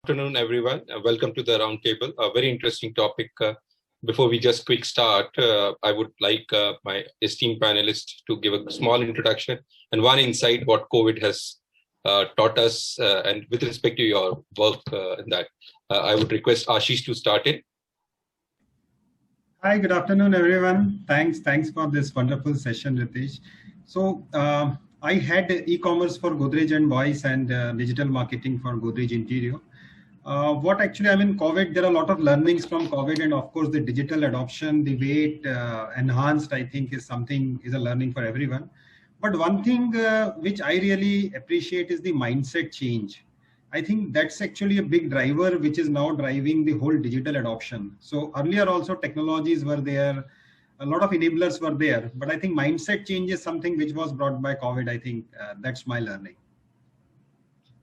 Afternoon, everyone. Welcome to the roundtable. A very interesting topic. Before we just quick start, I would like my esteemed panelists to give a small introduction and one insight what COVID has taught us, and with respect to your work in that. I would request Ashish to start it. Hi, good afternoon, everyone. Thanks for this wonderful session, Ritesh. So I had e-commerce for Godrej and Boyce and digital marketing for Godrej Interior. In COVID, there are a lot of learnings from COVID, and of course the digital adoption, the way it enhanced, I think is a learning for everyone. But one thing which I really appreciate is the mindset change. I think that's actually a big driver which is now driving the whole digital adoption. So earlier also technologies were there, a lot of enablers were there, but I think mindset change is something which was brought by COVID. I think that's my learning.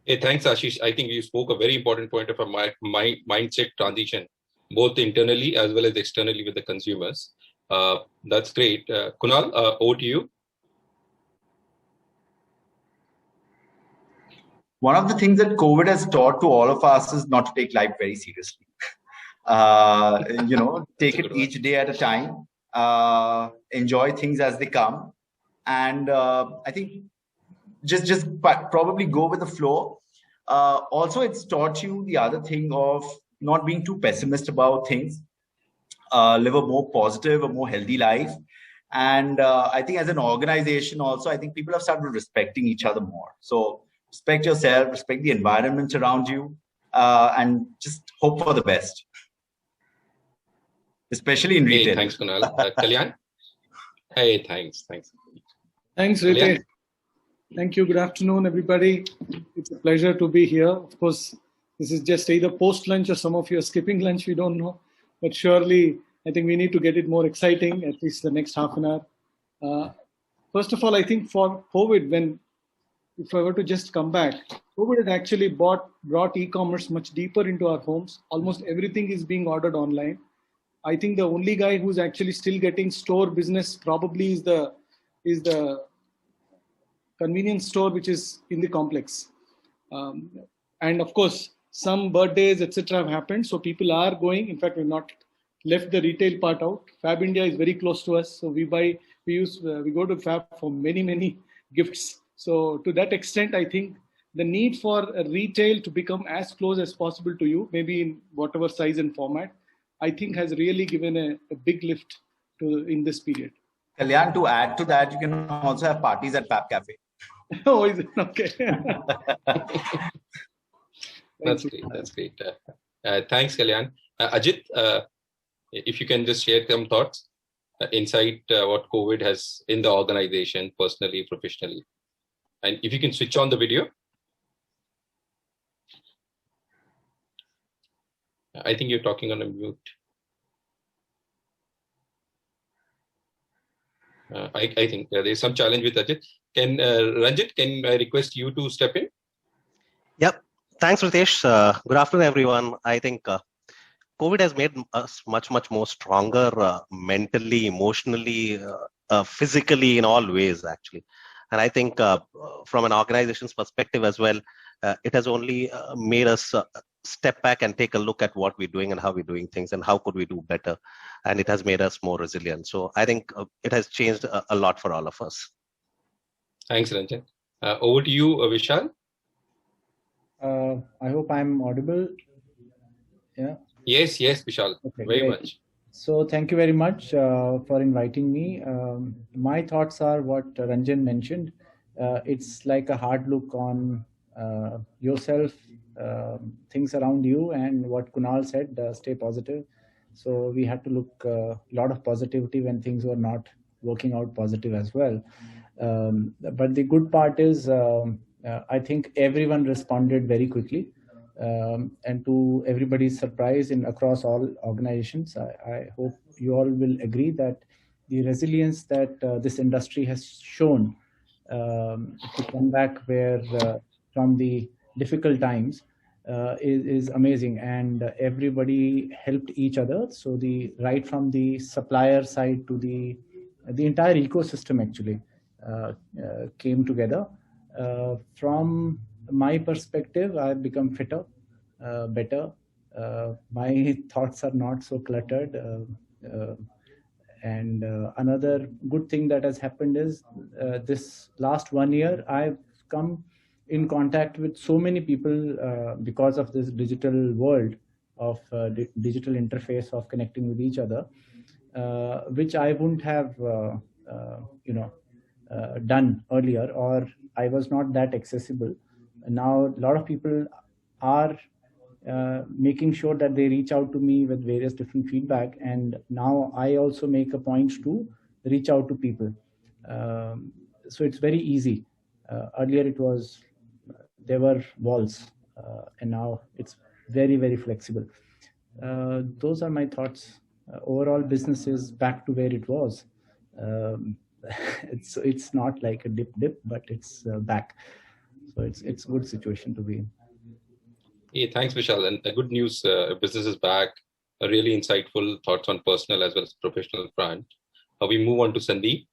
Hey, thanks, Ashish. I think you spoke a very important point of a mindset transition, both internally as well as externally with the consumers. That's great. Kunal, over to you. One of the things that COVID has taught to all of us is not to take life very seriously. Take it each day at a time, enjoy things as they come. And I think just probably go with the flow. Also, it's taught you the other thing of not being too pessimist about things, live a more positive, a more healthy life. And I think as an organization also, I think people have started respecting each other more. So respect yourself, respect the environment around you, and just hope for the best. Especially in retail. Hey, thanks, Kunal. Kalyan? Hey, thanks. Thanks, Ritesh. Thank you. Good afternoon, everybody. It's a pleasure to be here. Of course, this is just either post-lunch or some of you are skipping lunch, we don't know. But surely, I think we need to get it more exciting, at least the next half an hour. First of all, I think for COVID, if I were to just come back, COVID had actually brought e-commerce much deeper into our homes. Almost everything is being ordered online. I think the only guy who's actually still getting store business probably is the convenience store, which is in the complex. And of course, some birthdays, etc. have happened. So people are going. In fact, we've not left the retail part out. Fab India is very close to us. So we go to Fab for many, many gifts. So to that extent, I think the need for retail to become as close as possible to you, maybe in whatever size and format, I think has really given a big lift in this period. Kalyan, to add to that, you can also have parties at Fab Cafe. Oh, is it? Okay. That's great. Thanks, Kalyan. Ajit, if you can just share some thoughts, insight what COVID has in the organization, personally, professionally. And if you can switch on the video. I think you're talking on a mute. I think there's some challenge with Ajit. Ranjit, can I request you to step in? Yep. Thanks, Ritesh. Good afternoon, everyone. I think COVID has made us much, much more stronger mentally, emotionally, physically, in all ways, actually. And I think from an organization's perspective as well, it has only made us step back and take a look at what we're doing and how we're doing things and how could we do better. And it has made us more resilient. So I think it has changed a lot for all of us. Thanks, Ranjan. Over to you, Vishal. I hope I'm audible. Yeah. Yes, Vishal. Okay, very much. So thank you very much for inviting me. My thoughts are what Ranjan mentioned. It's like a hard look on yourself, things around you, and what Kunal said, stay positive. So we had to look a lot of positivity when things were not working out positive as well. But the good part is, I think everyone responded very quickly. And to everybody's surprise across all organizations, I hope you all will agree that the resilience that this industry has shown to come back from the difficult times is amazing, and everybody helped each other. So right from the supplier side to the entire ecosystem actually came together. From my perspective, I've become fitter. better. My thoughts are not so cluttered. And another good thing that has happened is this last 1 year, I've come in contact with so many people because of this digital world of digital interface of connecting with each other, which I wouldn't have, done earlier, or I was not that accessible. Now, a lot of people are making sure that they reach out to me with various different feedback, and now I also make a point to reach out to people. So it's very easy. Earlier it was, there were walls, and now it's very, very flexible. Those are my thoughts. Overall, business is back to where it was. It's not like a dip, but it's back. So it's a good situation to be in. Hey, thanks, Vishal. And the good news, business is back. A really insightful thoughts on personal as well as professional front. We move on to Sandeep.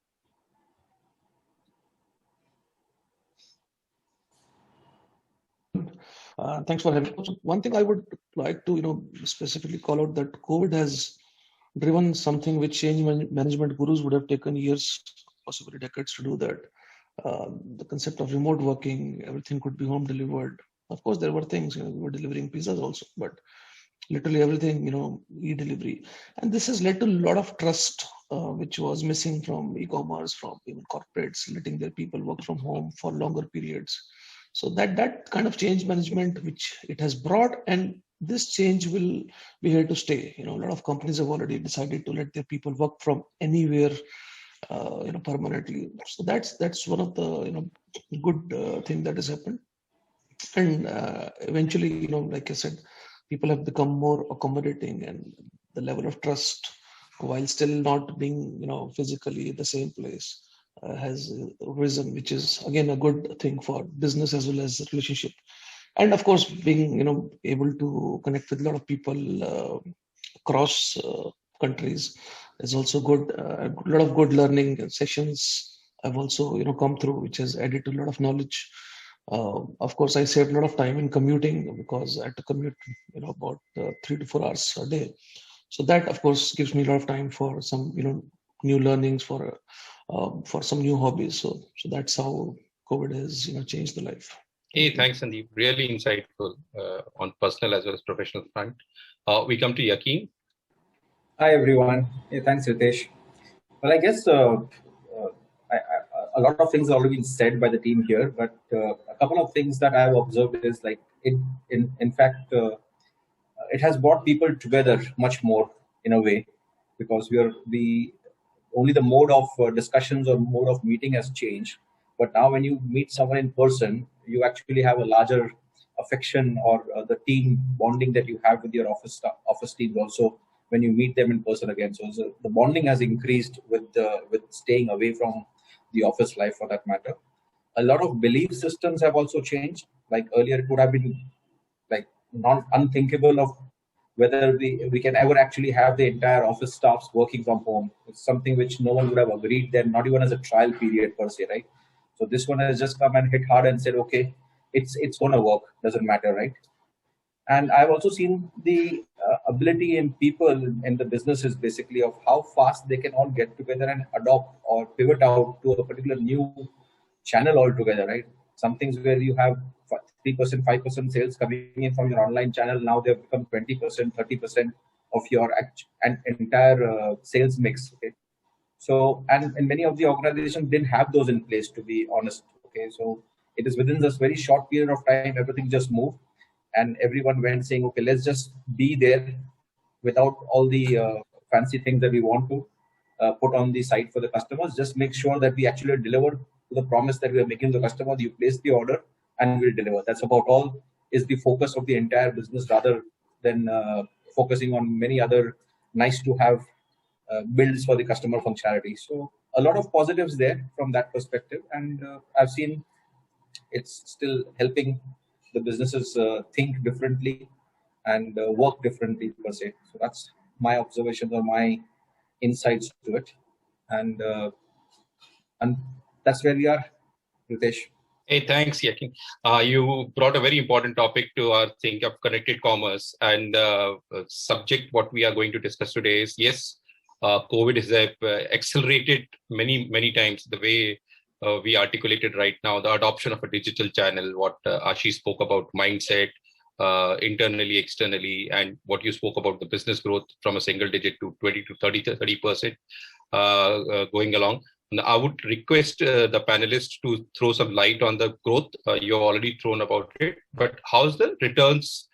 Thanks for having me. One thing I would like to, specifically call out that COVID has driven something which change management gurus would have taken years, possibly decades to do that. The concept of remote working, everything could be home delivered. Of course, there were things, we were delivering pizzas also, but literally everything, e-delivery. And this has led to a lot of trust, which was missing from e-commerce, from even corporates letting their people work from home for longer periods. So that kind of change management, which it has brought, and this change will be here to stay. A lot of companies have already decided to let their people work from anywhere, permanently. So that's one of the good thing that has happened. And eventually, like I said, people have become more accommodating, and the level of trust, while still not being physically in the same place, has risen, which is again a good thing for business as well as relationship. And of course, being able to connect with a lot of people across countries is also good. A lot of good learning sessions have also come through, which has added to a lot of knowledge. Of course, I saved a lot of time in commuting because I had to commute about 3 to 4 hours a day. So that of course gives me a lot of time for some new learnings, for some new hobbies. So that's how COVID has changed the life. Hey, thanks, Sandeep. Really insightful on personal as well as professional front. We come to Yakin. Hi, everyone. Hey, thanks, Ritesh. Well, I guess a lot of things have already been said by the team here, but a couple of things that I've observed is like in fact, it has brought people together much more in a way, because only the mode of discussions or mode of meeting has changed. But now when you meet someone in person, you actually have a larger affection, or the team bonding that you have with your office teams also when you meet them in person again. So the bonding has increased with staying away from the office life, for that matter. A lot of belief systems have also changed. Like earlier, it would have been like unthinkable of whether we can ever actually have the entire office staffs working from home. It's something which no one would have agreed then, not even as a trial period per se, right? So this one has just come and hit hard and said, okay, it's going to work, doesn't matter, right? And I've also seen the ability in people in the businesses, basically, of how fast they can all get together and adopt or pivot out to a particular new channel altogether, right? Some things where you have 3%, 5% sales coming in from your online channel, now they've become 20%, 30% of your entire sales mix. Okay, so and many of the organizations didn't have those in place, to be honest. Okay, so it is within this very short period of time, everything just moved, and everyone went saying, okay, let's just be there without all the fancy things that we want to put on the site for the customers. Just make sure that we actually deliver to the promise that we are making to the customer. You place the order and we'll deliver. That's about all is the focus of the entire business, rather than focusing on many other nice to have builds for the customer functionality. So a lot of positives there from that perspective. And I've seen it's still helping the businesses think differently and work differently per se. So that's my observations or my insights to it. And that's where we are, Ritesh. Hey, thanks, Yakin. You brought a very important topic to our think of connected commerce, and subject what we are going to discuss today is, yes, COVID has accelerated many times the way we articulated right now, the adoption of a digital channel, what Ashish spoke about, mindset, internally, externally, and what you spoke about the business growth from a single digit to 20 to 30% going along. I would request the panelists to throw some light on the growth. You've already thrown about it, but how's the returns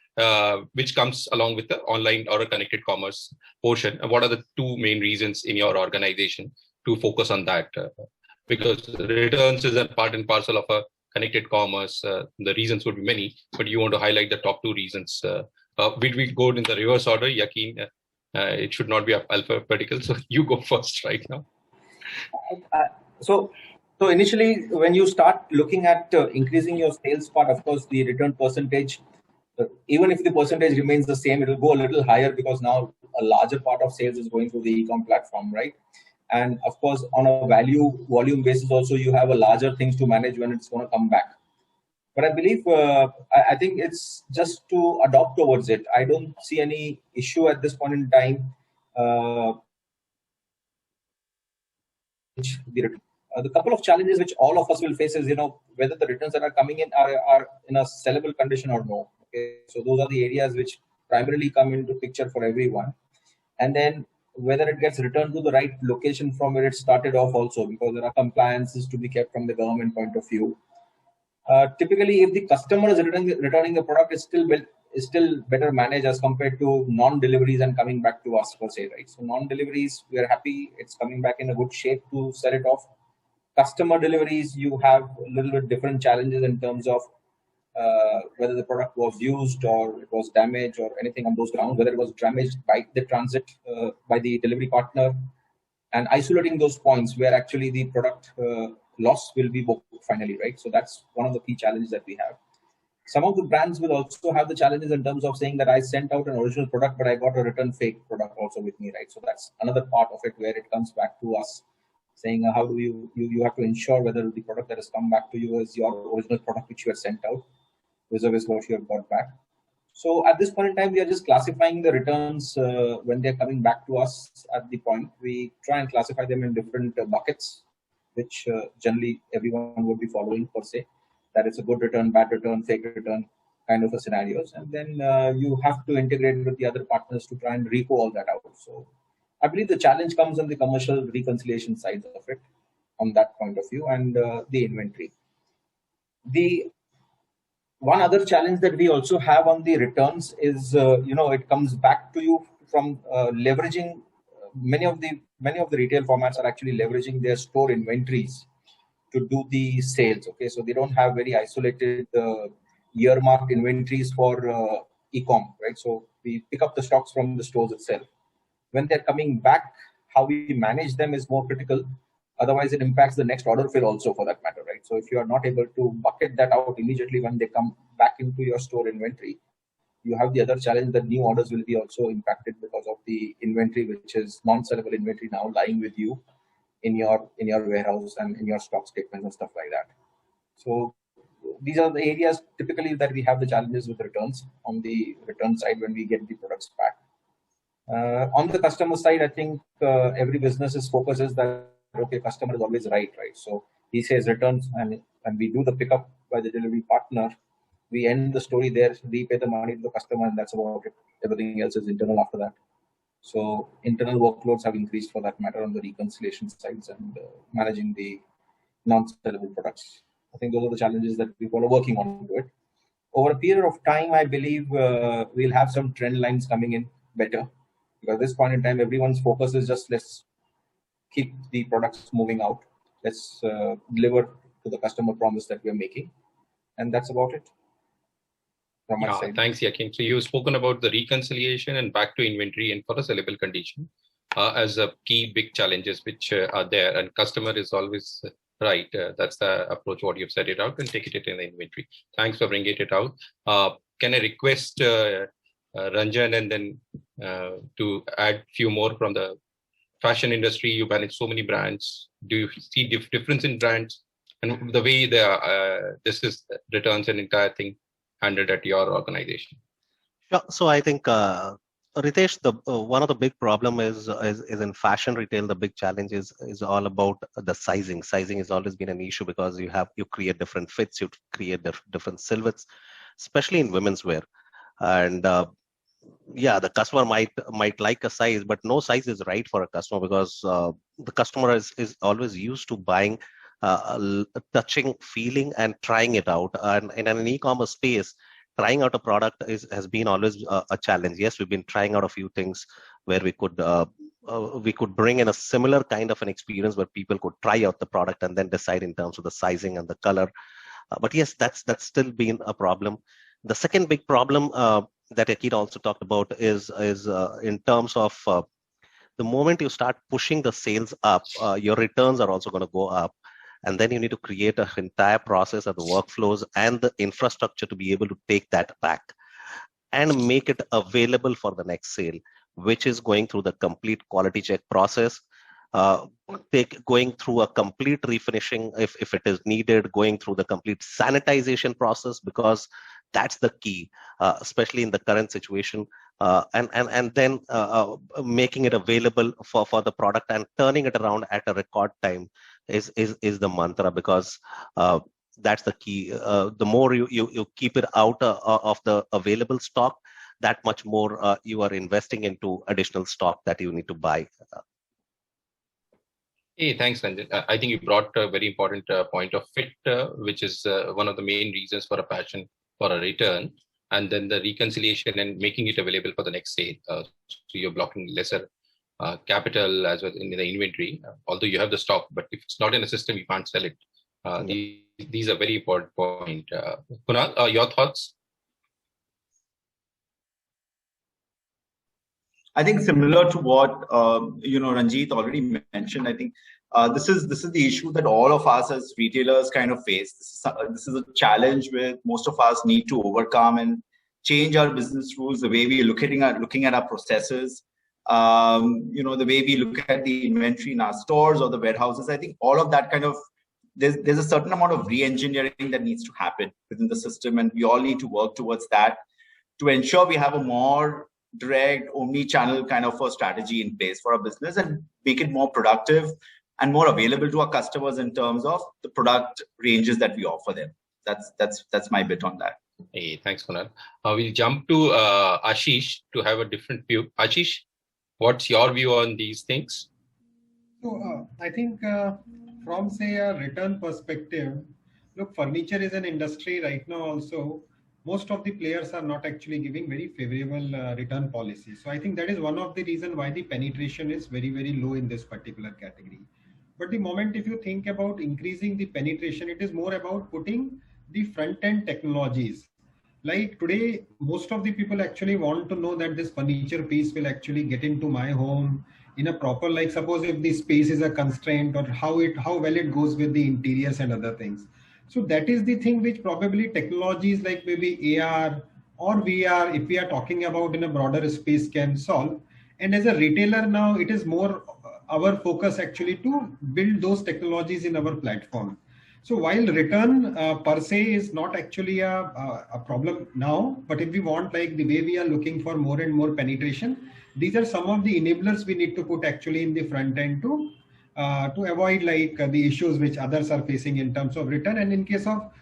which comes along with the online or a connected commerce portion? And what are the two main reasons in your organization to focus on that? Because returns is a part and parcel of a connected commerce. The reasons would be many, but you want to highlight the top two reasons. We go in the reverse order, Yakin. It should not be alphabetical, so you go first right now. So initially, when you start looking at increasing your sales part, of course, the return percentage, even if the percentage remains the same, it will go a little higher because now a larger part of sales is going through the e-com platform, right? And of course, on a volume basis, also you have a larger things to manage when it's going to come back. But I believe, I think it's just to adopt towards it. I don't see any issue at this point in time. The couple of challenges which all of us will face is, whether the returns that are coming in are in a sellable condition or no. Okay, so those are the areas which primarily come into picture for everyone. And then whether it gets returned to the right location from where it started off also, because there are compliances to be kept from the government point of view. Typically, if the customer is returning the product, it's still better managed as compared to non-deliveries and coming back to us per se, right? So non-deliveries, we are happy it's coming back in a good shape to sell it off. Customer deliveries, you have a little bit different challenges in terms of whether the product was used or it was damaged or anything on those grounds, whether it was damaged by the transit, by the delivery partner, and isolating those points where actually the product loss will be booked finally, right? So that's one of the key challenges that we have. Some of the brands will also have the challenges in terms of saying that I sent out an original product, but I got a return fake product also with me, right? So that's another part of it where it comes back to us saying how do you have to ensure whether the product that has come back to you is your original product which you had sent out versus what you have got back. So at this point in time, we are just classifying the returns when they're coming back to us. At the point, we try and classify them in different buckets, which generally everyone would be following per se. That is a good return, bad return, fake return kind of a scenarios. And then you have to integrate with the other partners to try and repo all that out. So I believe the challenge comes on the commercial reconciliation side of it, on that point of view, and the inventory. The one other challenge that we also have on the returns is, it comes back to you from leveraging many of the retail formats are actually leveraging their store inventories to do the sales. Okay, so they don't have very isolated earmarked inventories for e-com, right? So we pick up the stocks from the stores itself. When they're coming back, how we manage them is more critical. Otherwise, it impacts the next order fill also for that matter, right? So if you are not able to bucket that out immediately when they come back into your store inventory, you have the other challenge that new orders will be also impacted because of the inventory, which is non-sellable inventory now lying with you in your warehouse and in your stock statements and stuff like that. So these are the areas typically that we have the challenges with returns on the return side when we get the products back. On the customer side, I think every business's focus is that, okay, customer is always right? So he says returns and we do the pickup by the delivery partner. We end the story there, we pay the money to the customer, and that's about it. Everything else is internal after that. So internal workloads have increased for that matter on the reconciliation sides and managing the non-sellable products. I think those are the challenges that people are working on to it. Over a period of time, I believe we'll have some trend lines coming in better. Because at this point in time, everyone's focus is just let's keep the products moving out. Let's deliver to the customer promise that we're making. And that's about it. From my side. Thanks, Yakin. So you've spoken about the reconciliation and back to inventory and for a sellable condition as a key big challenges which are there. And customer is always right. That's the approach what you've set it out and take it in the inventory. Thanks for bringing it out. Can I request Ranjan and then to add few more from the fashion industry? You manage so many brands. Do you see difference in brands and the way this is returns and entire thing handled at your organization? Yeah, so I think Ritesh, the one of the big problem is in fashion retail. The big challenge is all about the sizing. Sizing has always been an issue because you create different fits, you create different silhouettes, especially in women's wear. And yeah, the customer might like a size, but no size is right for a customer because the customer is always used to buying, touching, feeling, and trying it out. And in an e-commerce space, trying out a product has been always a challenge. Yes, we've been trying out a few things where we could bring in a similar kind of an experience where people could try out the product and then decide in terms of the sizing and the color. But yes, that's still been a problem. The second big problem that Akid also talked about is in terms of the moment you start pushing the sales up, your returns are also going to go up. And then you need to create an entire process of the workflows and the infrastructure to be able to take that back and make it available for the next sale, which is going through the complete quality check process, going through a complete refinishing if it is needed, going through the complete sanitization process, because that's the key, especially in the current situation, and then making it available for the product and turning it around at a record time is the mantra, because that's the key. The more you keep it out of the available stock, that much more you are investing into additional stock that you need to buy. Hey, thanks, Ranjan. I think you brought a very important point of fit, which is one of the main reasons for a passion for a return, and then the reconciliation and making it available for the next sale. So you're blocking lesser capital as well in the inventory, although you have the stock, but if it's not in a system, you can't sell it. These are very important point. Kunal, your thoughts? I think similar to what Ranjit already mentioned. I think this is the issue that all of us as retailers kind of face. This is a challenge where most of us need to overcome and change our business rules, the way we are looking at our processes, the way we look at the inventory in our stores or the warehouses. I think all of that kind of there's a certain amount of re-engineering that needs to happen within the system, and we all need to work towards that to ensure we have a more direct omni-channel kind of a strategy in place for our business and make it more productive and more available to our customers in terms of the product ranges that we offer them. That's my bit on that. Hey, thanks, Kunal. We'll jump to Ashish to have a different view. Ashish, what's your view on these things? So I think from say a return perspective, look, furniture is an industry right now also. Most of the players are not actually giving very favorable return policy. So I think that is one of the reasons why the penetration is very, very low in this particular category. But the moment if you think about increasing the penetration, it is more about putting the front-end technologies. Like today, most of the people actually want to know that this furniture piece will actually get into my home in a proper, like suppose if the space is a constraint, or how well it goes with the interiors and other things. So that is the thing which probably technologies like maybe AR or VR, if we are talking about in a broader space, can solve. And as a retailer now, it is more our focus actually to build those technologies in our platform. So while return per se is not actually a problem now, but if we want, like the way we are looking for more and more penetration, these are some of the enablers we need to put actually in the front end to avoid like the issues which others are facing in terms of return. And in case of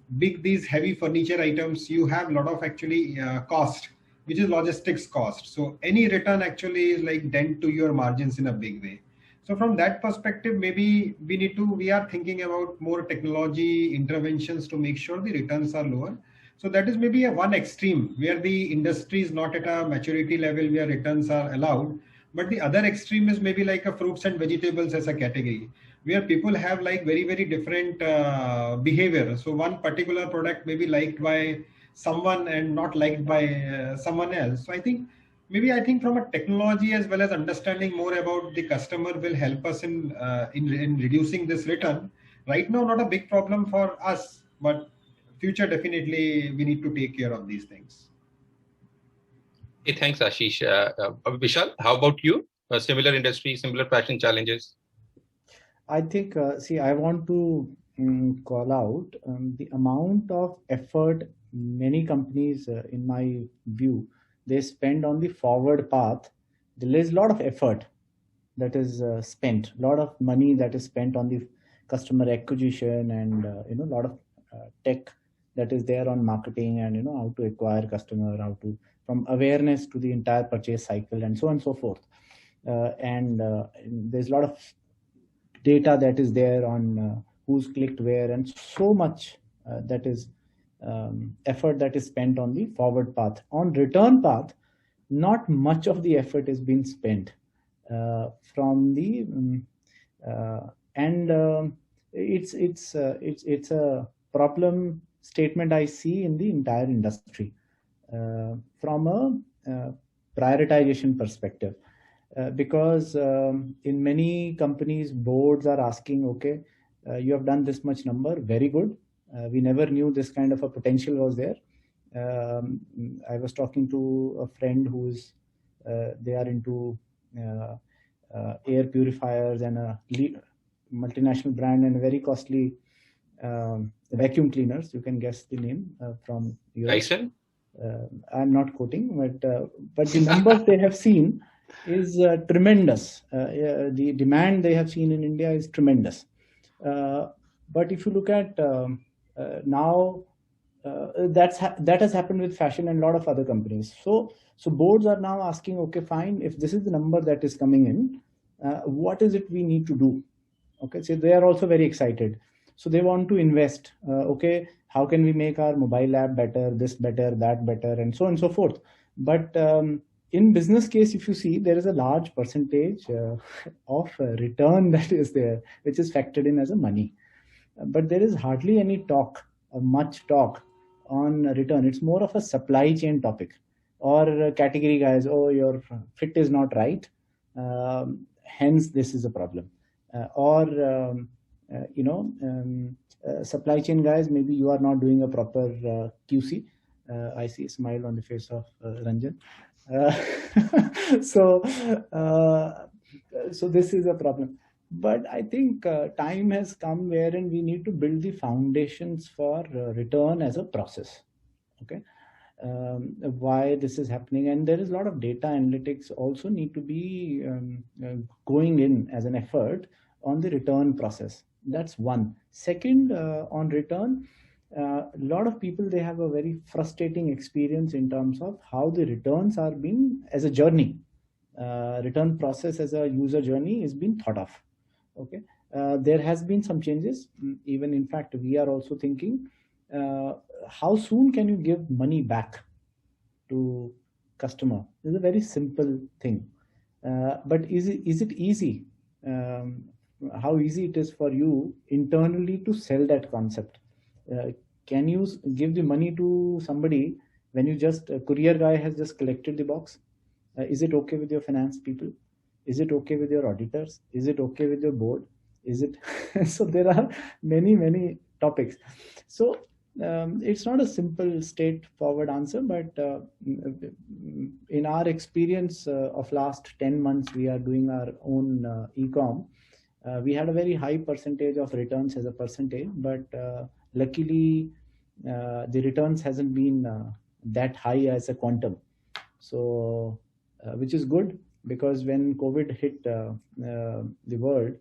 these heavy furniture items, you have a lot of actually cost, which is logistics cost. So any return actually is like dent to your margins in a big way. So from that perspective, maybe we are thinking about more technology interventions to make sure the returns are lower. So that is maybe a one extreme where the industry is not at a maturity level where returns are allowed. But the other extreme is maybe like a fruits and vegetables as a category, where people have like very, very different behavior. So one particular product may be liked by someone and not liked by someone else. So I think from a technology as well as understanding more about the customer will help us in reducing this return. Right now, not a big problem for us, but future definitely we need to take care of these things. Hey, thanks, Ashish. Vishal, how about you? Similar industry, similar fashion challenges? I think, see, I want to call out the amount of effort many companies, in my view, they spend on the forward path. There is a lot of effort that is spent, a lot of money that is spent on the customer acquisition, and a lot of tech that is there on marketing, and how to acquire customer, how to, from awareness to the entire purchase cycle, and so on and so forth. And there's a lot of data that is there on who's clicked where, and so much that is effort that is spent on the forward path. On return path, not much of the effort is being spent from the it's a problem statement I see in the entire industry from a prioritization perspective. Because in many companies, boards are asking, okay, you have done this much number, very good. We never knew this kind of a potential was there. I was talking to a friend who's they are into air purifiers and a multinational brand and very costly vacuum cleaners. You can guess the name from Europe. Dyson? I'm not quoting, but the numbers they have seen is tremendous. The demand they have seen in India is tremendous. But if you look at now, that has happened with fashion and a lot of other companies. So boards are now asking, okay, fine, if this is the number that is coming in, what is it we need to do? Okay, so they are also very excited. So they want to invest. Okay, how can we make our mobile app better, this better, that better, and so on and so forth. But in business case, if you see, there is a large percentage of return that is there, which is factored in as a money. But there is hardly any talk, much talk on return. It's more of a supply chain topic, or category guys, oh, your fit is not right, hence this is a problem. Supply chain guys, maybe you are not doing a proper QC. I see a smile on the face of Ranjan. So this is a problem. But I think time has come wherein we need to build the foundations for return as a process. Okay, why this is happening, and there is a lot of data analytics also need to be going in as an effort on the return process. That's one. Second, on return, a lot of people, they have a very frustrating experience in terms of how the returns are being as a journey. Return process as a user journey is being thought of. Okay, there has been some changes. Even in fact, we are also thinking, how soon can you give money back to customer? This is a very simple thing, but is it easy? How easy it is for you internally to sell that concept? Can you give the money to somebody when you just, a courier guy has just collected the box? Is it okay with your finance people? Is it okay with your auditors? Is it okay with your board? Is it? So there are many topics. So it's not a simple straightforward answer, but in our experience of last 10 months, we are doing our own e-com. We had a very high percentage of returns as a percentage, but luckily the returns hasn't been that high as a quantum. So which is good, because when COVID hit the world,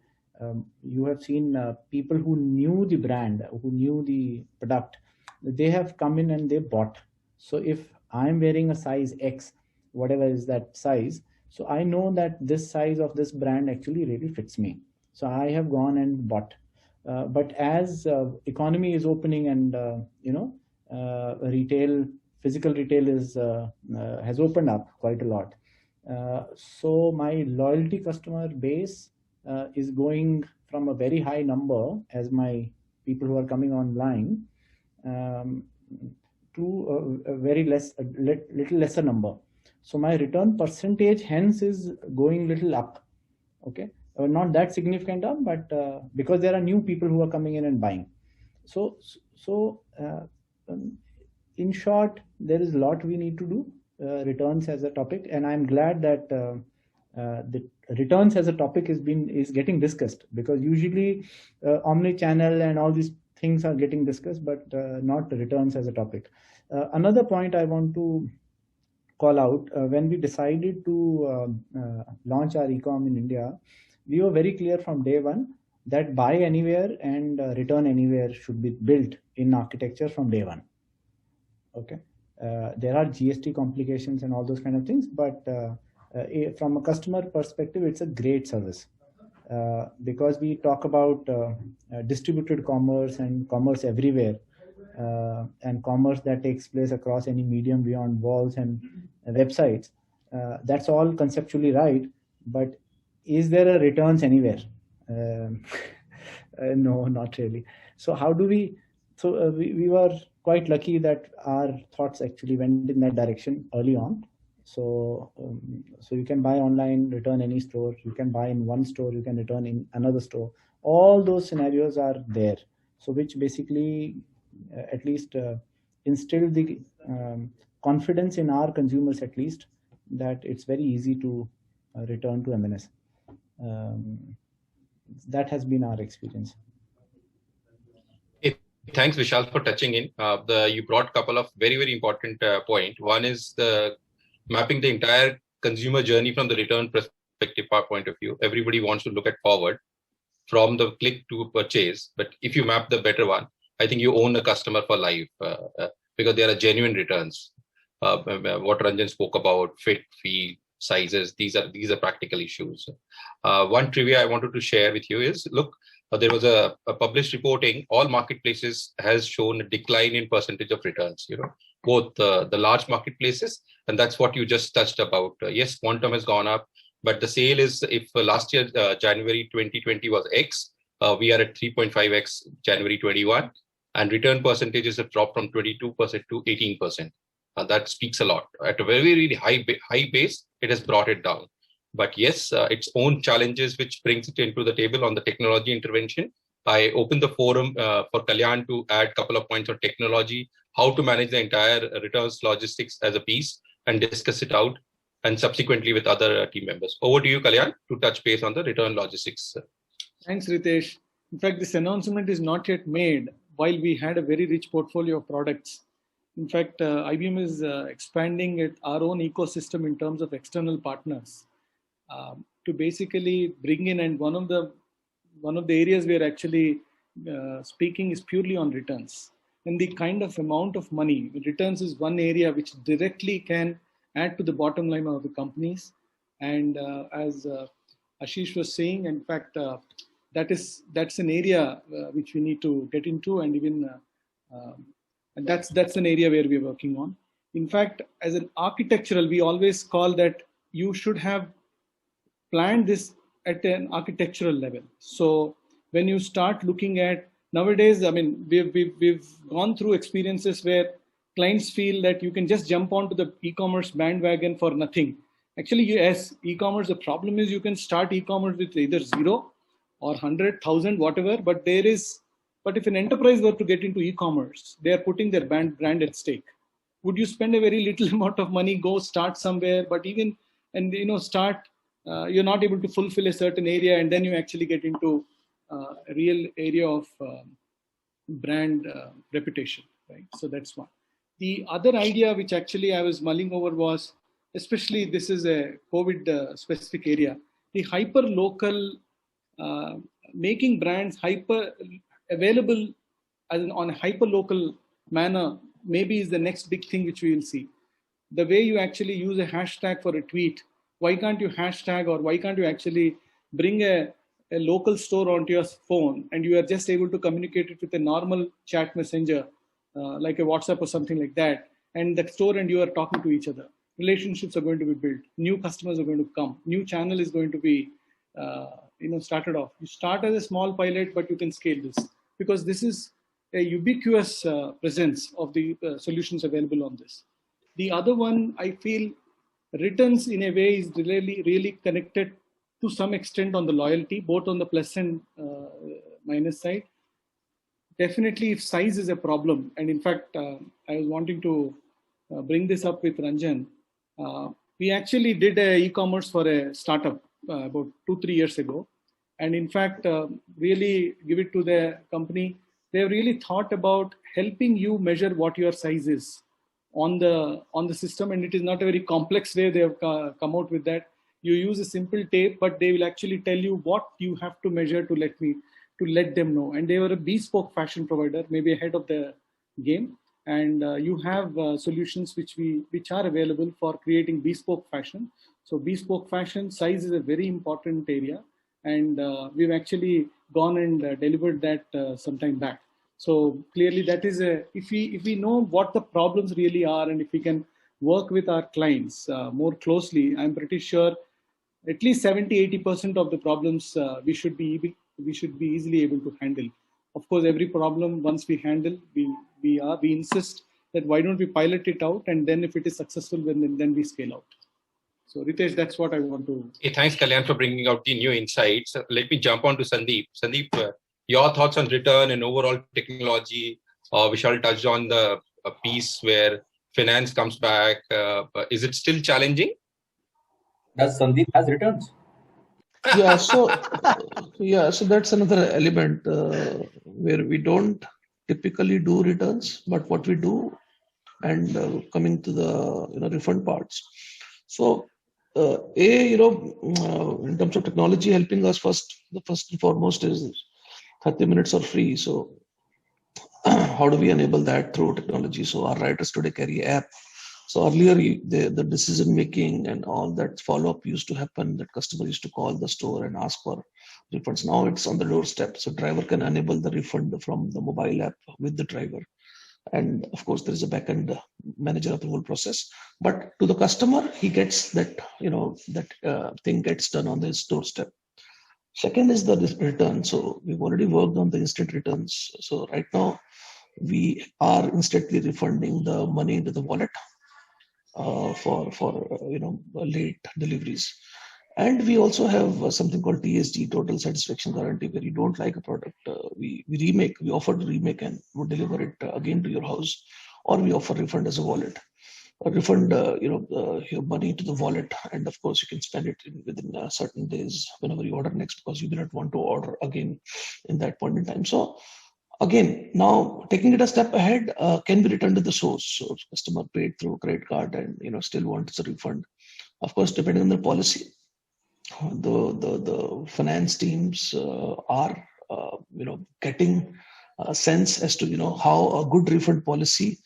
you have seen people who knew the brand, who knew the product, they have come in and they bought. So if I'm wearing a size X, whatever is that size, so I know that this size of this brand actually really fits me. So I have gone and bought. But as economy is opening and retail, physical retail is has opened up quite a lot. So my loyalty customer base is going from a very high number as my people who are coming online to a very little lesser number. So my return percentage hence is going little up. Okay, not that significant up, but because there are new people who are coming in and buying. So in short, there is a lot we need to do. Returns as a topic, and I'm glad that the returns as a topic is getting discussed, because usually omni-channel and all these things are getting discussed, but not returns as a topic. Another point I want to call out, when we decided to launch our e-com in India, we were very clear from day one that buy anywhere and return anywhere should be built in architecture from day one. Okay, there are GST complications and all those kind of things, but from a customer perspective, it's a great service, because we talk about distributed commerce and commerce everywhere, and commerce that takes place across any medium beyond walls and websites. That's all conceptually right, but is there a returns anywhere? No, not really. So how do we? So we were quite lucky that our thoughts actually went in that direction early on. So so you can buy online, return any store. You can buy in one store, you can return in another store. All those scenarios are there. So which basically at least instilled the confidence in our consumers, at least, that it's very easy to return to M&S. That has been our experience. Thanks, Vishal, for touching in. You brought a couple of very, very important points. One is the mapping the entire consumer journey from the return perspective point of view. Everybody wants to look at forward from the click to purchase. But if you map the better one, I think you own a customer for life, because there are genuine returns. What Ranjan spoke about, fit, feel, sizes, these are practical issues. One trivia I wanted to share with you is, look, there was a published reporting, all marketplaces has shown a decline in percentage of returns, both the large marketplaces, and that's what you just touched about. Yes, quantum has gone up, but the sale is, if last year, January 2020 was X, we are at 3.5X January 21, and return percentages have dropped from 22% to 18%. That speaks a lot. At a very, very high base, it has brought it down. But yes, its own challenges, which brings it into the table on the technology intervention. I opened the forum for Kalyan to add a couple of points on technology, how to manage the entire returns logistics as a piece and discuss it out, and subsequently with other team members. Over to you, Kalyan, to touch base on the return logistics. Thanks, Ritesh. In fact, this announcement is not yet made while we had a very rich portfolio of products. In fact, IBM is expanding our own ecosystem in terms of external partners to basically bring in, and one of the areas we are actually speaking is purely on returns. And the kind of amount of money, returns is one area which directly can add to the bottom line of the companies. And as Ashish was saying, in fact, that's an area which we need to get into, and even and that's an area where we're working on. In fact, as an architectural, we always call that you should have planned this at an architectural level. So when you start looking at nowadays, I mean, we've gone through experiences where clients feel that you can just jump onto the e-commerce bandwagon for nothing. Actually, yes, e-commerce, the problem is you can start e-commerce with either 0 or 100, 1,000, whatever, but if an enterprise were to get into e-commerce, they are putting their brand at stake. Would you spend a very little amount of money, go start somewhere, but even, and start, you're not able to fulfill a certain area, and then you actually get into a real area of brand reputation, right? So that's one. The other idea which actually I was mulling over was, especially this is a COVID specific area, the hyper local, making brands hyper available on a hyper local manner, maybe is the next big thing which we will see. The way you actually use a hashtag for a tweet, why can't you hashtag, or why can't you actually bring a local store onto your phone and you are just able to communicate it with a normal chat messenger, like a WhatsApp or something like that, and the store and you are talking to each other. Relationships are going to be built. New customers are going to come. New channel is going to be started off. You start as a small pilot, but you can scale this, because this is a ubiquitous presence of the solutions available on this. The other one, I feel, returns in a way is really connected to some extent on the loyalty, both on the plus and minus side. Definitely, if size is a problem, and in fact, I was wanting to bring this up with Ranjan. We actually did e-commerce for a startup about 2-3 years ago. And in fact, really give it to the company. They've really thought about helping you measure what your size is on the system. And it is not a very complex way they have come out with that. You use a simple tape, but they will actually tell you what you have to measure to let them know. And they were a bespoke fashion provider, maybe ahead of the game. And you have solutions which are available for creating bespoke fashion. So bespoke fashion size is a very important area, and we've actually gone and delivered that some time back. So clearly, that is if we know what the problems really are, and if we can work with our clients more closely, I'm pretty sure at least 70-80% of the problems we should be easily able to handle. Of course, every problem once we handle, we insist that why don't we pilot it out, and then if it is successful, then we scale out. So Ritesh, that's what I want to. Hey, thanks, Kalyan, for bringing out the new insights. Let me jump on to Sandeep. Sandeep, your thoughts on return and overall technology. Vishal touched on the piece where finance comes back. Is it still challenging? Does Sandeep has returns? Yeah, so that's another element where we don't typically do returns, but what we do, and coming to the refund parts. So in terms of technology helping us, the first and foremost is 30 minutes are free. So how do we enable that through technology? So our writers today carry app. So earlier, the decision making and all that follow up used to happen. That customer used to call the store and ask for refunds. Now it's on the doorstep. So driver can enable the refund from the mobile app with the driver. And of course, there is a backend manager of the whole process. But to the customer, he gets that thing gets done on his doorstep. Second is the return. So we've already worked on the instant returns. So right now, we are instantly refunding the money into the wallet for late deliveries. And we also have something called TSG, Total Satisfaction Guarantee, where you don't like a product, we offer to remake and we'll deliver it again to your house, or we offer refund as a wallet. Refund your money to the wallet, and of course you can spend it within certain days whenever you order next, because you do not want to order again in that point in time. So again, now taking it a step ahead, can be returned to the source. So customer paid through credit card and still wants a refund. Of course, depending on the policy, the finance teams are getting a sense as to how a good refund policy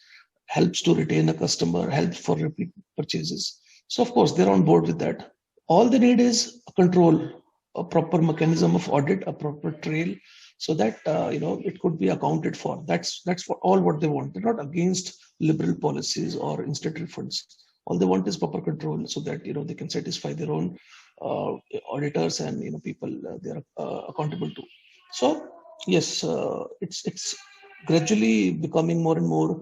helps to retain a customer, helps for repeat purchases. So of course they're on board with that. All they need is a control, a proper mechanism of audit, a proper trail, so that it could be accounted for. That's what they want. They're not against liberal policies or instant refunds. All they want is proper control, so that they can satisfy their own auditors and people they are accountable to. So yes, it's gradually becoming more and more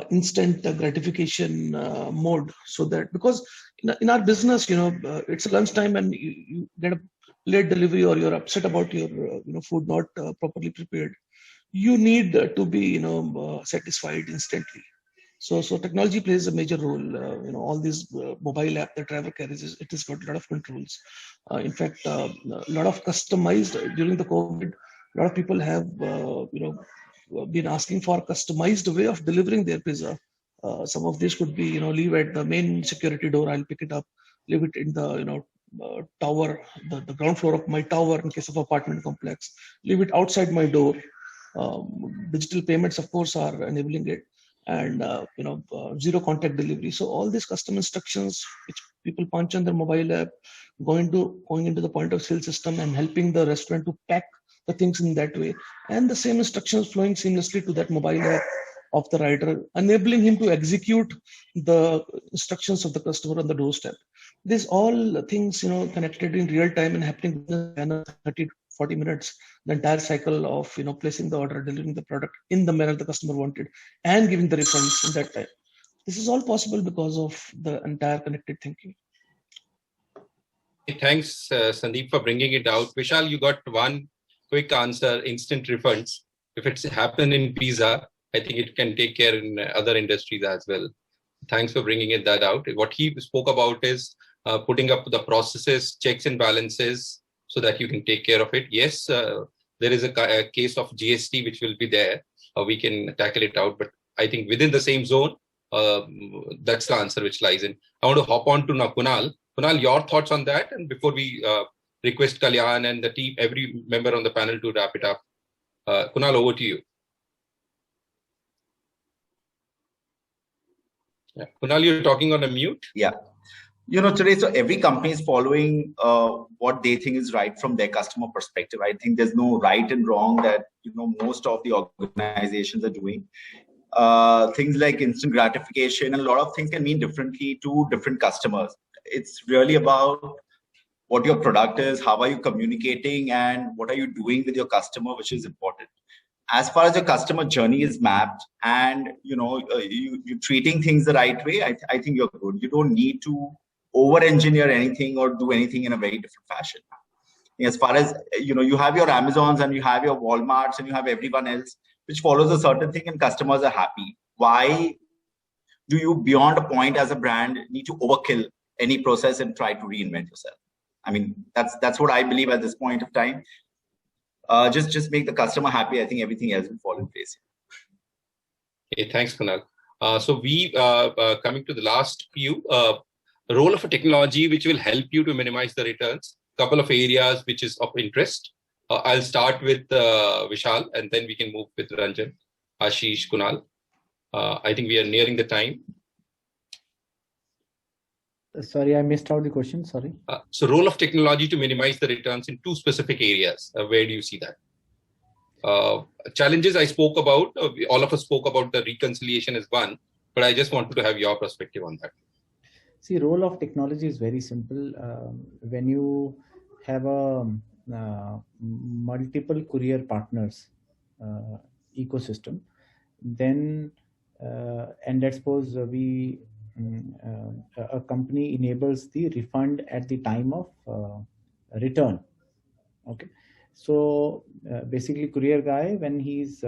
instant gratification mode, so that because in our business, it's lunchtime and you get a late delivery, or you're upset about your food not properly prepared, you need to be satisfied instantly. So technology plays a major role. All these mobile app that driver carries, it has got a lot of controls. In fact, a lot of customized during the COVID. A lot of people have been asking for a customized way of delivering their pizza. Some of this could be leave at the main security door, I'll pick it up, leave it in the tower, the ground floor of my tower in case of apartment complex, leave it outside my door. Digital payments, of course, are enabling it, and zero contact delivery. So all these custom instructions which people punch on their mobile app, going into the point of sale system and helping the restaurant to pack the things in that way, and the same instructions flowing seamlessly to that mobile app of the rider, enabling him to execute the instructions of the customer on the doorstep. These all things connected in real time and happening in 30-40 minutes, the entire cycle of placing the order, delivering the product in the manner the customer wanted, and giving the refunds in that time. This is all possible because of the entire connected thinking. Thanks, Sandeep, for bringing it out. Vishal, you got one quick answer: instant refunds. If it's happened in pizza, I think it can take care in other industries as well. Thanks for bringing that out. What he spoke about is putting up the processes, checks and balances, so that you can take care of it. Yes, there is a case of GST which will be there. We can tackle it out, but I think within the same zone, that's the answer which lies in. I want to hop on to now Kunal. Kunal, your thoughts on that, and before we request Kalyan and the team, every member on the panel to wrap it up. Kunal, over to you. Yeah. Kunal, you're talking on a mute. Yeah. Today, so every company is following what they think is right from their customer perspective. I think there's no right and wrong that, most of the organizations are doing. Things like instant gratification and a lot of things can mean differently to different customers. It's really about what your product is, how are you communicating, and what are you doing with your customer, which is important. As far as your customer journey is mapped and, you're treating things the right way, I think you're good. You don't need to over-engineer anything or do anything in a very different fashion. As far as, you have your Amazons and you have your Walmarts and you have everyone else which follows a certain thing and customers are happy. Why do you, beyond a point as a brand, need to overkill any process and try to reinvent yourself? I mean, that's what I believe at this point of time. Just make the customer happy. I think everything else will fall in place. Okay, thanks, Kunal. So we coming to the last few. Role of a technology which will help you to minimize the returns. Couple of areas which is of interest. I'll start with Vishal, and then we can move with Ranjan, Ashish, Kunal. I think we are nearing the time. Sorry, I missed out the question. Sorry. So role of technology to minimize the returns in two specific areas. Where do you see that? Challenges I spoke about, all of us spoke about the reconciliation as one, but I just wanted to have your perspective on that. See, role of technology is very simple. When you have a multiple courier partners ecosystem, then and let's suppose a company enables the refund at the time of return. Okay, so basically, courier guy, when he's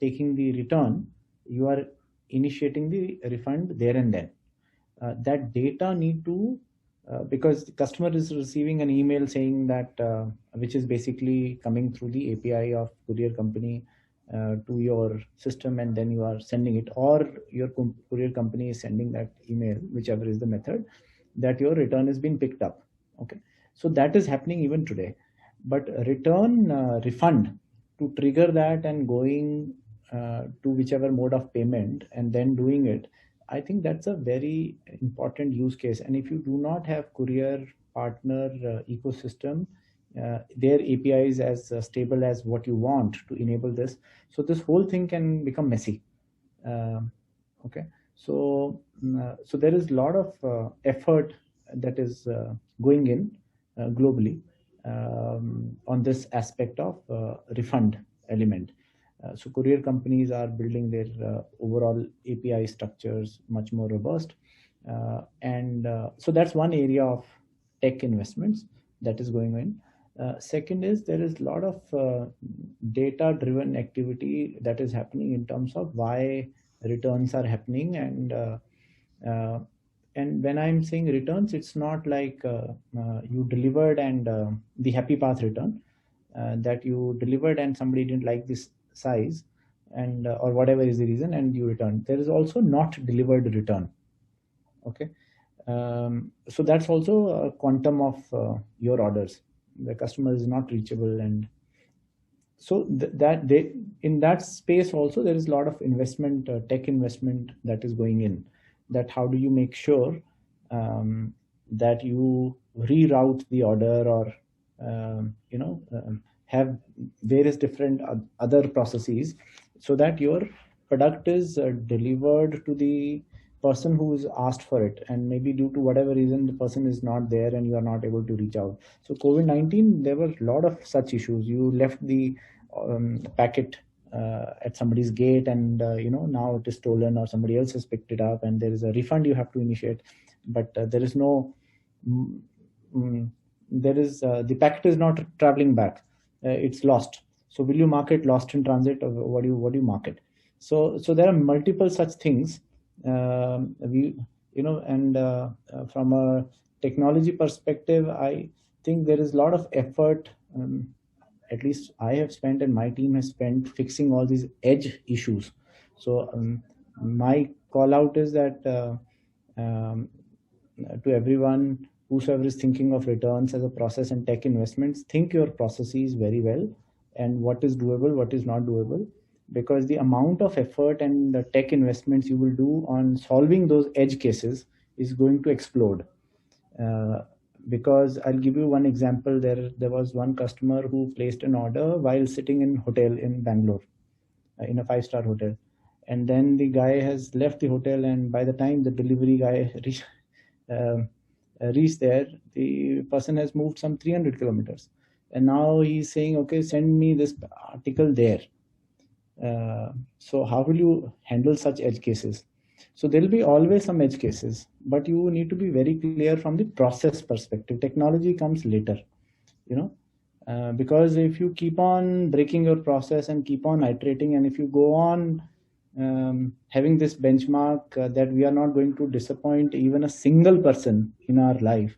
taking the return, you are initiating the refund there and then. That data need to, because the customer is receiving an email saying that, which is basically coming through the API of courier company to your system, and then you are sending it, or your courier company is sending that email, whichever is the method, that your return has been picked up. Okay, so that is happening even today. But refund to trigger that and going to whichever mode of payment and then doing it, I think that's a very important use case. And if you do not have courier partner ecosystem, their APIs as stable as what you want to enable this, so this whole thing can become messy. Okay, so there is a lot of effort that is going in globally on this aspect of refund element. So courier companies are building their overall API structures much more robust. So that's one area of tech investments that is going in. Second is there is a lot of data-driven activity that is happening in terms of why returns are happening. And when I'm saying returns, it's not like you delivered and the happy path return, that you delivered and somebody didn't like this size and or whatever is the reason and you return. There is also not delivered return. Okay, so that's also a quantum of your orders. The customer is not reachable, and so in that space also there is a lot of investment, tech investment that is going in. That how do you make sure that you reroute the order or have various different other processes so that your product is delivered to the person who is asked for it, and maybe due to whatever reason the person is not there and you are not able to reach out. So COVID-19, there were a lot of such issues. You left the packet at somebody's gate and now it is stolen or somebody else has picked it up and there is a refund you have to initiate, but there is no the packet is not traveling back. It's lost. So will you mark it lost in transit, or what do you mark it? So there are multiple such things. And from a technology perspective, I think there is a lot of effort, at least I have spent and my team has spent, fixing all these edge issues. So my call out is that to everyone, whosoever is thinking of returns as a process and tech investments, think your processes very well and what is doable, what is not doable, because the amount of effort and the tech investments you will do on solving those edge cases is going to explode. Because I'll give you one example. There was one customer who placed an order while sitting in hotel in Bangalore, in a 5-star hotel, and then the guy has left the hotel, and by the time the delivery guy reached there, the person has moved some 300 kilometers, and now he's saying, okay, send me this article there. So how will you handle such edge cases? So there'll be always some edge cases, but you need to be very clear from the process perspective. Technology comes later, because if you keep on breaking your process and keep on iterating, and if you go on having this benchmark that we are not going to disappoint even a single person in our life,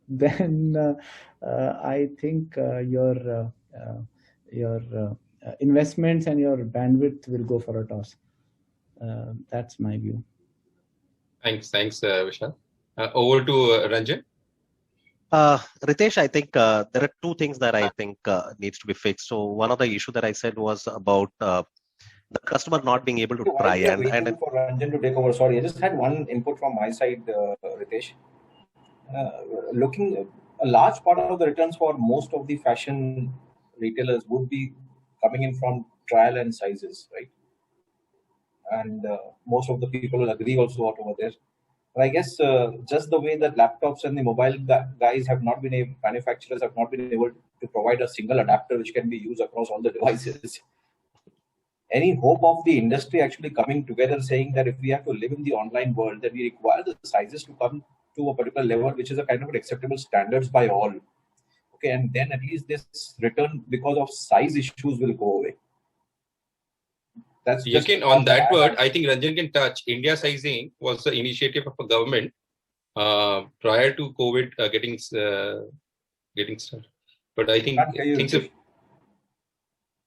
then I think your investments and your bandwidth will go for a toss. That's my view. Thanks, Vishal. Over to Ranjan. Ritesh, I think there are two things that I think needs to be fixed. So one of the issue that I said was about the customer not being able to try. And for Ranjan to take over, sorry, I just had one input from my side, Ritesh. Looking, a large part of the returns for most of the fashion retailers would be coming in from trial and sizes, right? And most of the people will agree also out over there. But I guess just the way that laptops and the mobile guys have not been able, manufacturers have not been able to provide a single adapter which can be used across all the devices. Any hope of the industry actually coming together saying that if we have to live in the online world, then we require the sizes to come to a particular level, which is a kind of an acceptable standards by all. Okay, and then at least this return because of size issues will go away. That's on that word, I think Ranjan can touch. India sizing was the initiative of a government prior to COVID getting started. But I think things have...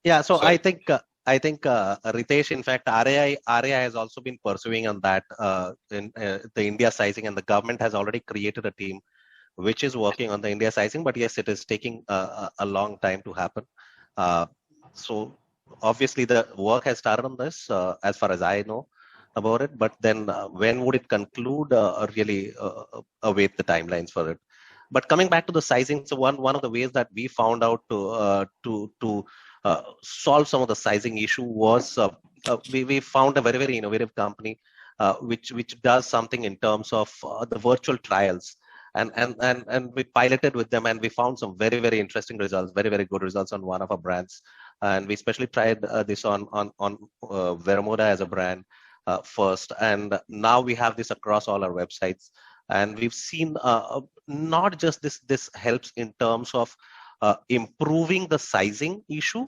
Yeah, so sorry. I think Ritesh, in fact, RAI has also been pursuing on that in the India sizing, and the government has already created a team which is working on the India sizing. But yes, it is taking a long time to happen. So obviously the work has started on this, as far as I know about it. But then when would it conclude? Really await the timelines for it. But coming back to the sizing, so one of the ways that we found out to solve some of the sizing issue was we found a very, very innovative company which does something in terms of the virtual trials, and we piloted with them, and we found some very, very interesting results, very, very good results on one of our brands, and we especially tried this on Veramoda as a brand first, and now we have this across all our websites, and we've seen not just this helps in terms of improving the sizing issue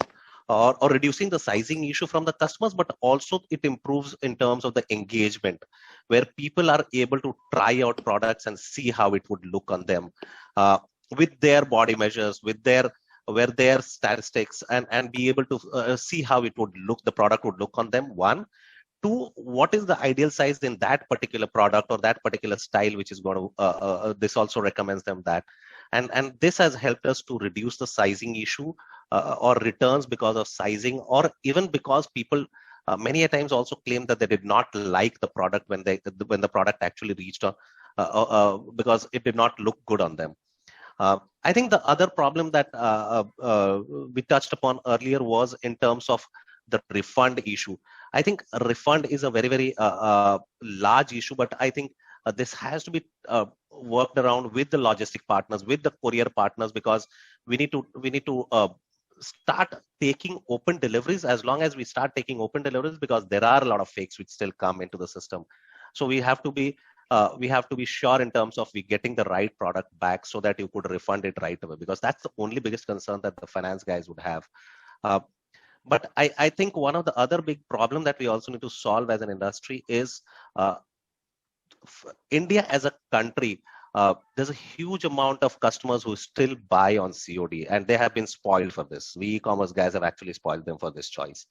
or reducing the sizing issue from the customers, but also it improves in terms of the engagement, where people are able to try out products and see how it would look on them with their body measures, with their statistics, and be able to see how it would look, the product would look on them. One. Two, what is the ideal size in that particular product or that particular style, which is going to, this also recommends them that. And this has helped us to reduce the sizing issue or returns because of sizing, or even because people many a times also claim that they did not like the product when the product actually reached because it did not look good on them. I think the other problem that we touched upon earlier was in terms of the refund issue. I think a refund is a very, very large issue, but I think this has to be worked around with the logistic partners, with the courier partners, because we need to start taking open deliveries. As long as we start taking open deliveries, because there are a lot of fakes which still come into the system, so we have to be sure in terms of we getting the right product back so that you could refund it right away, because that's the only biggest concern that the finance guys would have. But I think one of the other big problem that we also need to solve as an industry is India as a country, there's a huge amount of customers who still buy on COD, and they have been spoiled for this. We e-commerce guys have actually spoiled them for this choice.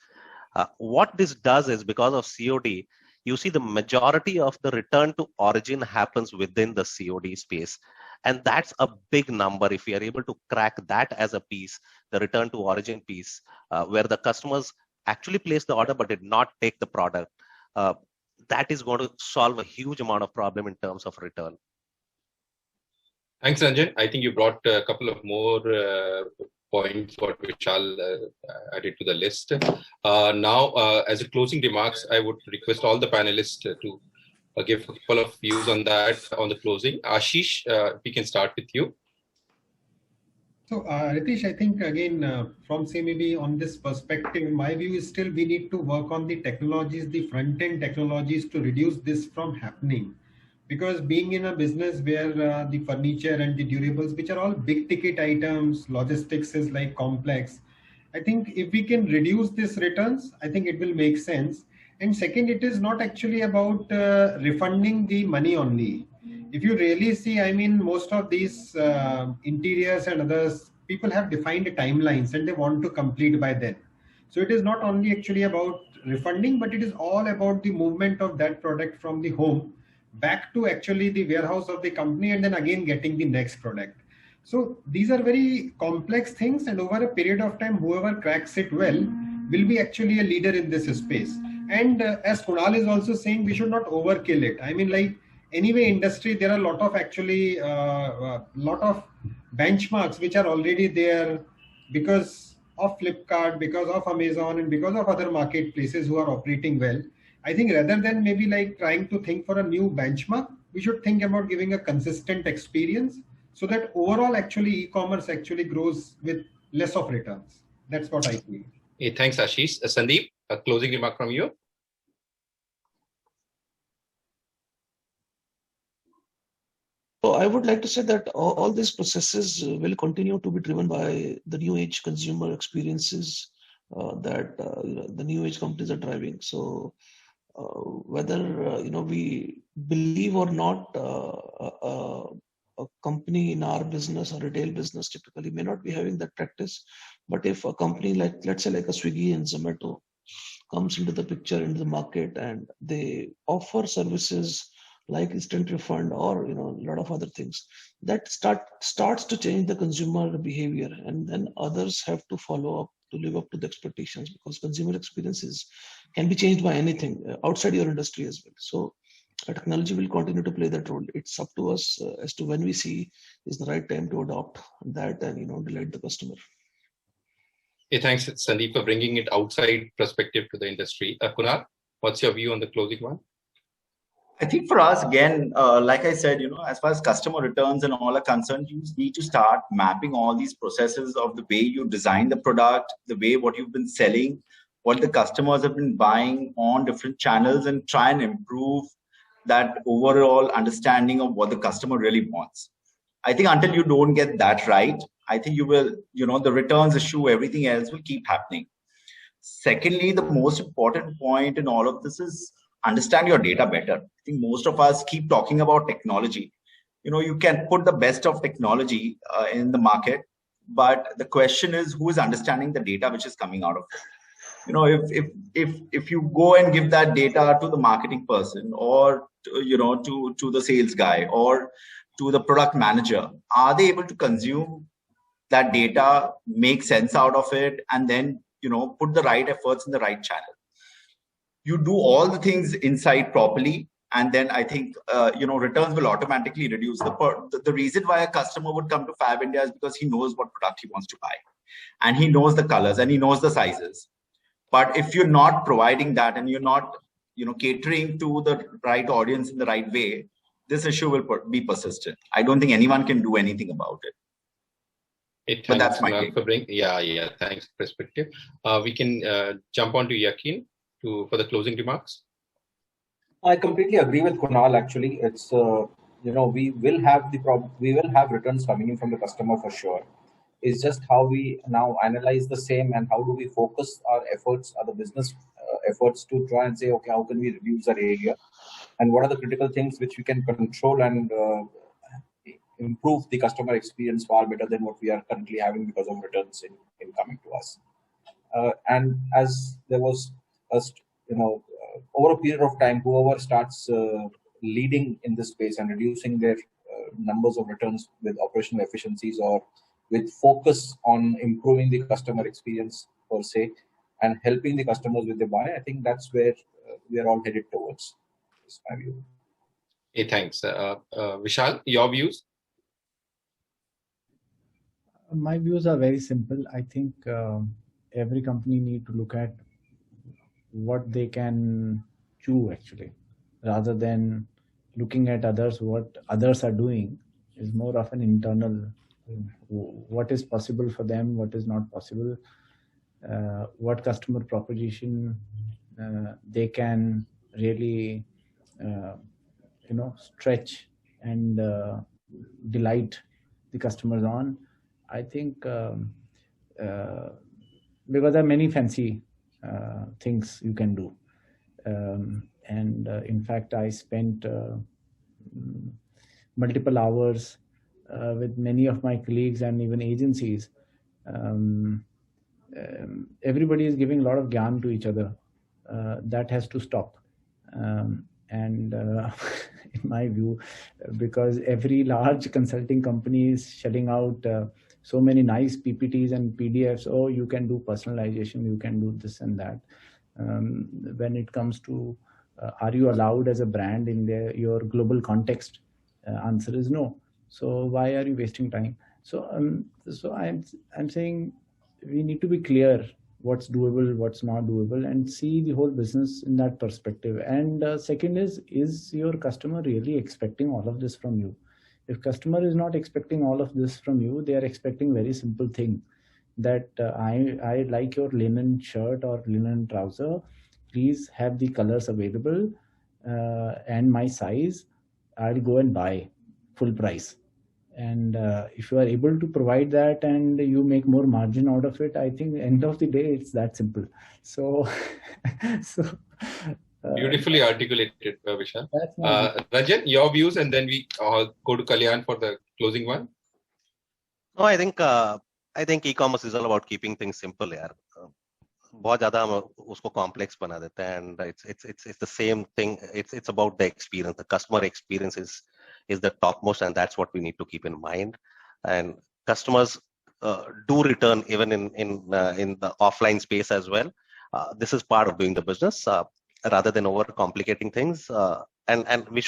What this does is, because of COD, you see the majority of the return to origin happens within the COD space. And that's a big number. If we are able to crack that as a piece, the return to origin piece, where the customers actually place the order but did not take the product, that is going to solve a huge amount of problem in terms of return. Thanks, Ranjan. I think you brought a couple of more points for which I'll add it to the list. Now, as a closing remarks, I would request all the panelists to give a couple of views on that, on the closing. Ashish, we can start with you. So, Ritesh, I think again, from say maybe on this perspective, my view is still we need to work on the technologies, the front-end technologies to reduce this from happening. Because being in a business where the furniture and the durables, which are all big ticket items, logistics is like complex. I think if we can reduce these returns, I think it will make sense. And second, it is not actually about refunding the money only. If you really see, I mean, most of these interiors and others, people have defined timelines and they want to complete by then. So it is not only actually about refunding, but it is all about the movement of that product from the home back to actually the warehouse of the company and then again getting the next product. So these are very complex things, and over a period of time, whoever cracks it well will be actually a leader in this space. And as Kunal is also saying, we should not overkill it. I mean, like anyway, industry, there are a lot of actually lot of benchmarks which are already there because of Flipkart, because of Amazon, and because of other marketplaces who are operating well. I think rather than maybe like trying to think for a new benchmark, we should think about giving a consistent experience so that overall actually e-commerce actually grows with less of returns. That's what I feel. Hey, thanks, Ashish. Sandeep, a closing remark from you. So I would like to say that all these processes will continue to be driven by the new age consumer experiences that the new age companies are driving. So whether we believe or not, a company in our business or retail business typically may not be having that practice. But if a company like, let's say, like a Swiggy and Zomato comes into the picture, into the market, and they offer services like instant refund or a lot of other things, that starts to change the consumer behavior, and then others have to follow up to live up to the expectations, because consumer experiences can be changed by anything outside your industry as well. So technology will continue to play that role. It's up to us as to when we see is the right time to adopt that and delight the customer. Hey, thanks, Sandeep, for bringing it outside perspective to the industry. Kunal, what's your view on the closing one? I think for us, again, like I said, as far as customer returns and all are concerned, you need to start mapping all these processes of the way you design the product, the way what you've been selling, what the customers have been buying on different channels, and try and improve that overall understanding of what the customer really wants. I think until you don't get that right, I think you will, the returns issue, everything else will keep happening. Secondly, the most important point in all of this is understand your data better. I think most of us keep talking about technology. You can put the best of technology in the market, but the question is who is understanding the data which is coming out of it. If you go and give that data to the marketing person or to the sales guy or to the product manager, are they able to consume that data, make sense out of it, and then put the right efforts in the right channel? You do all the things inside properly, and then I think returns will automatically reduce. The reason why a customer would come to Fab India is because he knows what product he wants to buy, and he knows the colors and he knows the sizes. But if you're not providing that and you're not catering to the right audience in the right way, this issue will be persistent. I don't think anyone can do anything about it. But that's my take. Thanks for perspective. We can jump on to Yakin for the closing remarks. I completely agree with Kunal. Actually, it's we will have returns coming in from the customer for sure. It's just how we now analyze the same and how do we focus our efforts, the business efforts to try and say, okay, how can we reduce that area? And what are the critical things which we can control and improve the customer experience far better than what we are currently having because of returns in coming to us. And as there was, over a period of time, whoever starts leading in this space and reducing their numbers of returns with operational efficiencies or with focus on improving the customer experience per se and helping the customers with the buy, I think that's where we are all headed towards. Is my view. Hey, thanks. Vishal, your views? My views are very simple. I think every company need to look at what they can chew actually, rather than looking at others, what others are doing is more of an internal, what is possible for them, what is not possible, what customer proposition they can really, stretch and delight the customers on. I think because there are many fancy things you can do. And in fact, I spent multiple hours with many of my colleagues and even agencies. Everybody is giving a lot of gyan to each other. That has to stop. And in my view, because every large consulting company is shelling out so many nice PPTs and PDFs. Oh, you can do personalization, you can do this and that. When it comes to are you allowed as a brand in your global context? Answer is no. So why are you wasting time? So I'm saying we need to be clear what's doable, what's not doable, and see the whole business in that perspective. And second is your customer really expecting all of this from you? If customer is not expecting all of this from you, they are expecting very simple thing that I like your linen shirt or linen trouser. Please have the colors available and my size. I'll go and buy full price. And if you are able to provide that and you make more margin out of it, I think end of the day, it's that simple. So, Beautifully articulated, Vishal. Ranjan, your views, and then we go to Kalyan for the closing one. No, I think e-commerce is all about keeping things simple. यार, बहुत ज़्यादा हम उसको complex बना देते हैं, and it's the same thing. It's about the experience. The customer experience is the topmost, and that's what we need to keep in mind. And customers do return even in the offline space as well. This is part of doing the business. Rather than overcomplicating things, and we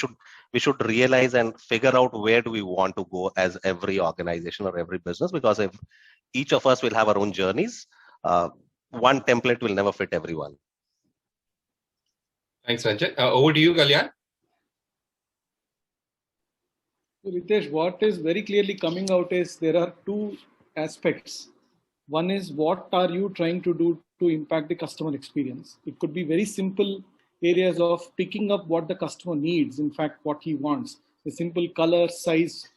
should realize and figure out where do we want to go as every organization or every business, because if each of us will have our own journeys, one template will never fit everyone. Thanks, Ranjan. Over to you, Kalyan. Ritesh, what is very clearly coming out is there are two aspects. One is what are you trying to do to impact the customer experience? It could be very simple areas of picking up what the customer needs, in fact, what he wants. The simple color, size.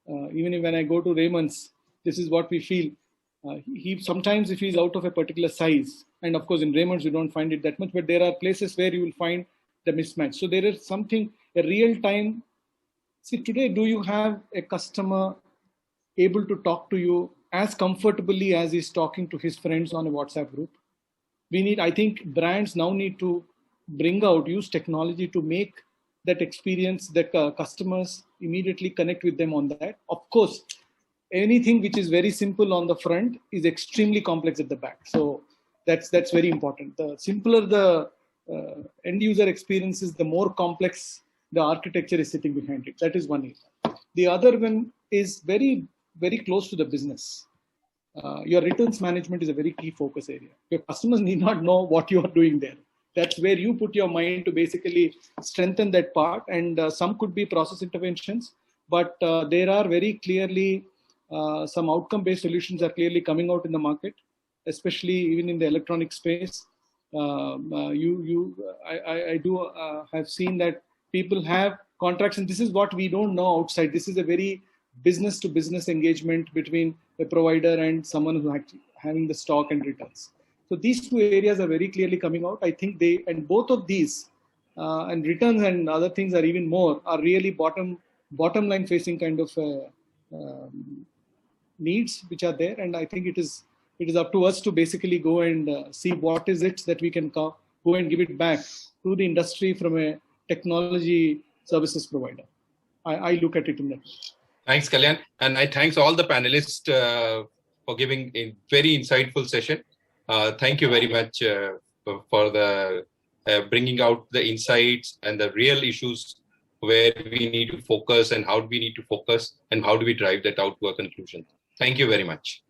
Even when I go to Raymond's, this is what we feel. Sometimes if he's out of a particular size, and of course in Raymond's you don't find it that much, but there are places where you will find the mismatch. So there is something, a real time. See, today, do you have a customer able to talk to you as comfortably as he's talking to his friends on a WhatsApp group? I think brands now need to use technology to make that experience that customers immediately connect with them on that. Of course, anything which is very simple on the front is extremely complex at the back. So that's very important. The simpler the end user experience is, the more complex the architecture is sitting behind it. That is one area. The other one is very, very close to the business. Your returns management is a very key focus area. Your customers need not know what you are doing there. That's where you put your mind to basically strengthen that part. And some could be process interventions, but there are very clearly some outcome-based solutions are clearly coming out in the market, especially even in the electronic space. I do have seen that people have contracts, and this is what we don't know outside. This is a very business-to-business engagement between a provider and someone who actually having the stock and returns. So these two areas are very clearly coming out. I think both of these and returns and other things are even more, are really bottom line facing kind of needs which are there. And I think it is up to us to basically go and see what is it that we can go and give it back to the industry from a technology services provider. I look at it in that way. Thanks, Kalyan. And I thanks all the panelists for giving a very insightful session. Thank you very much for the bringing out the insights and the real issues where we need to focus and how do we need to focus and how do we drive that out to a conclusion. Thank you very much.